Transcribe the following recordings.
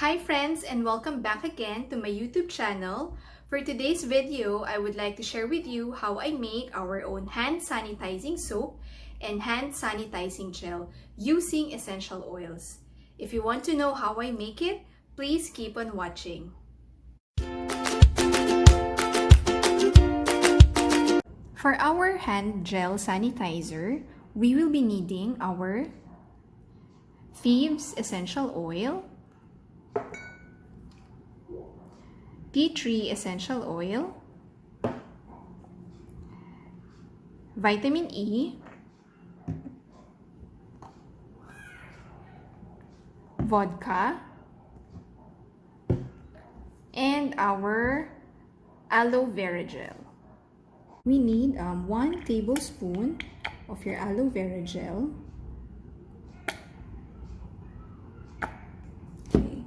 Hi friends, and welcome back again to my YouTube channel. For today's video, I would like to share with you how I make our own hand sanitizing soap and hand sanitizing gel using essential oils. If you want to know how I make it, please keep on watching. For our hand gel sanitizer, we will be needing our Thieves essential oil, tea tree essential oil, vitamin E, vodka, and our aloe vera gel. We need 1 tablespoon of your aloe vera gel. Okay.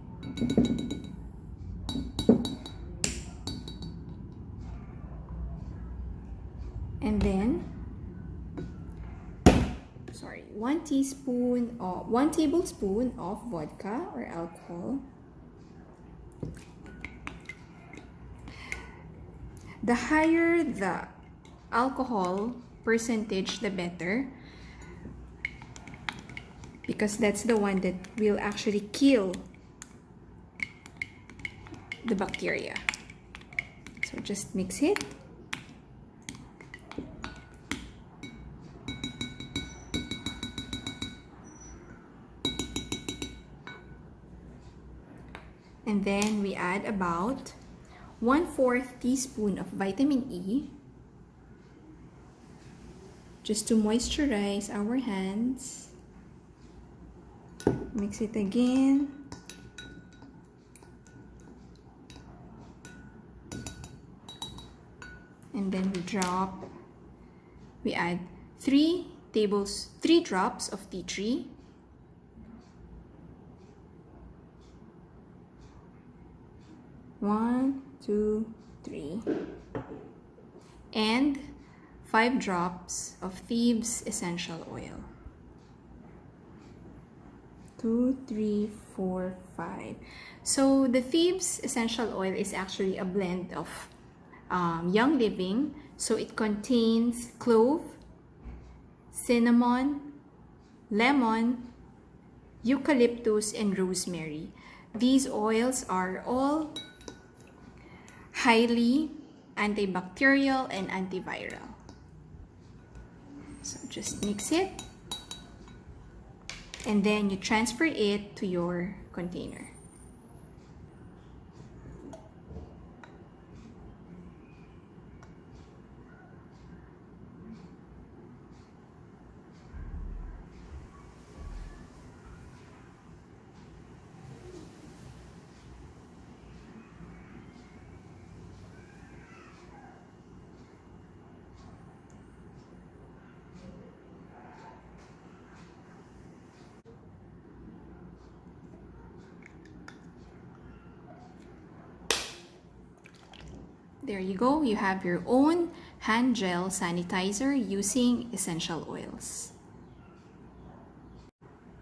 And then, 1 tablespoon of vodka or alcohol. The higher the alcohol percentage, the better, because that's the one that will actually kill the bacteria. So just mix it. And then we add about 1/4 teaspoon of vitamin E just to moisturize our hands. Mix it again. And then we add 3 drops of tea tree. One, 2, 3. And 5 drops of Thieves essential oil. 2, 3, 4, 5. So the Thieves essential oil is actually a blend of Young Living. So it contains clove, cinnamon, lemon, eucalyptus, and rosemary. These oils are all highly antibacterial and antiviral. So just mix it, and then you transfer it to your container. There you go, you have your own hand gel sanitizer using essential oils.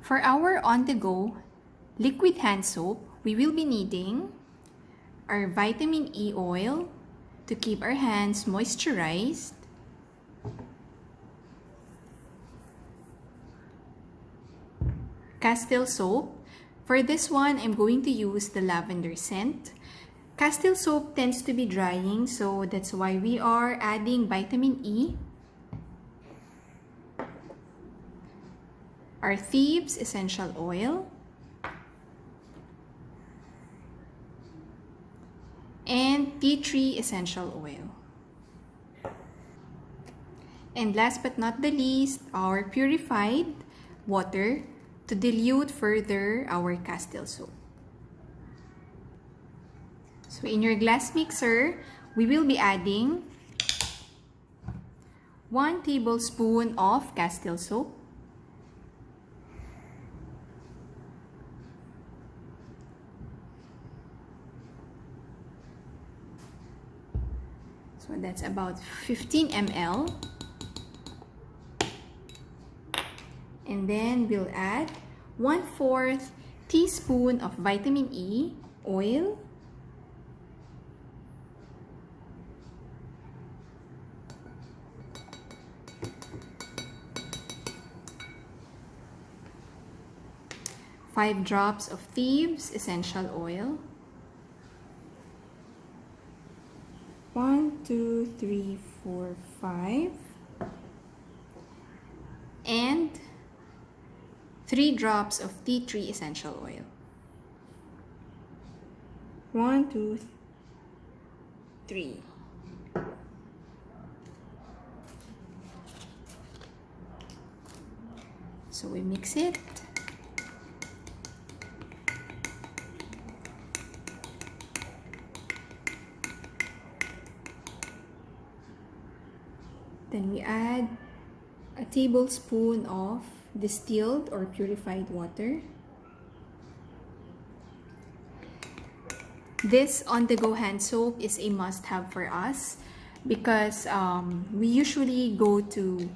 For our on-the-go liquid hand soap, we will be needing our vitamin E oil to keep our hands moisturized, Castile soap. For this one, I'm going to use the lavender scent. Castile soap tends to be drying, so that's why we are adding vitamin E. Our Thieves essential oil. And tea tree essential oil. And last but not the least, our purified water to dilute further our Castile soap. So in your glass mixer, we will be adding 1 tablespoon of Castile soap, so that's about 15 ml, and then we'll add 1/4 teaspoon of vitamin E oil, 5 drops of Thieves essential oil, 1, 2, 3, 4, 5, and 3 drops of tea tree essential oil. 1, 2, 3. So we mix it. Then we add a tablespoon of distilled or purified water. This on-the-go hand soap is a must-have for us because we usually go to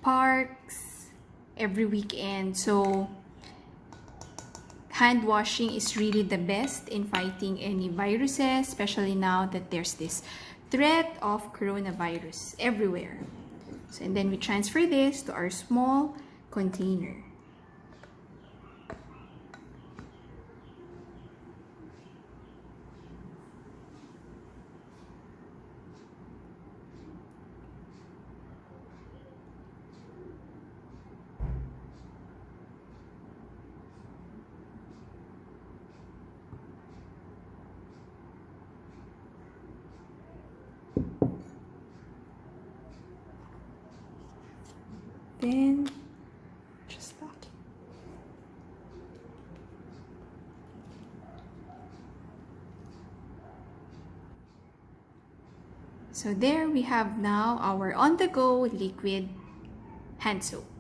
parks every weekend. So hand washing is really the best in fighting any viruses, especially now that there's this threat of coronavirus everywhere. So, and then we transfer this to our small container. Then just lock it. So there we have now our on-the-go liquid hand soap.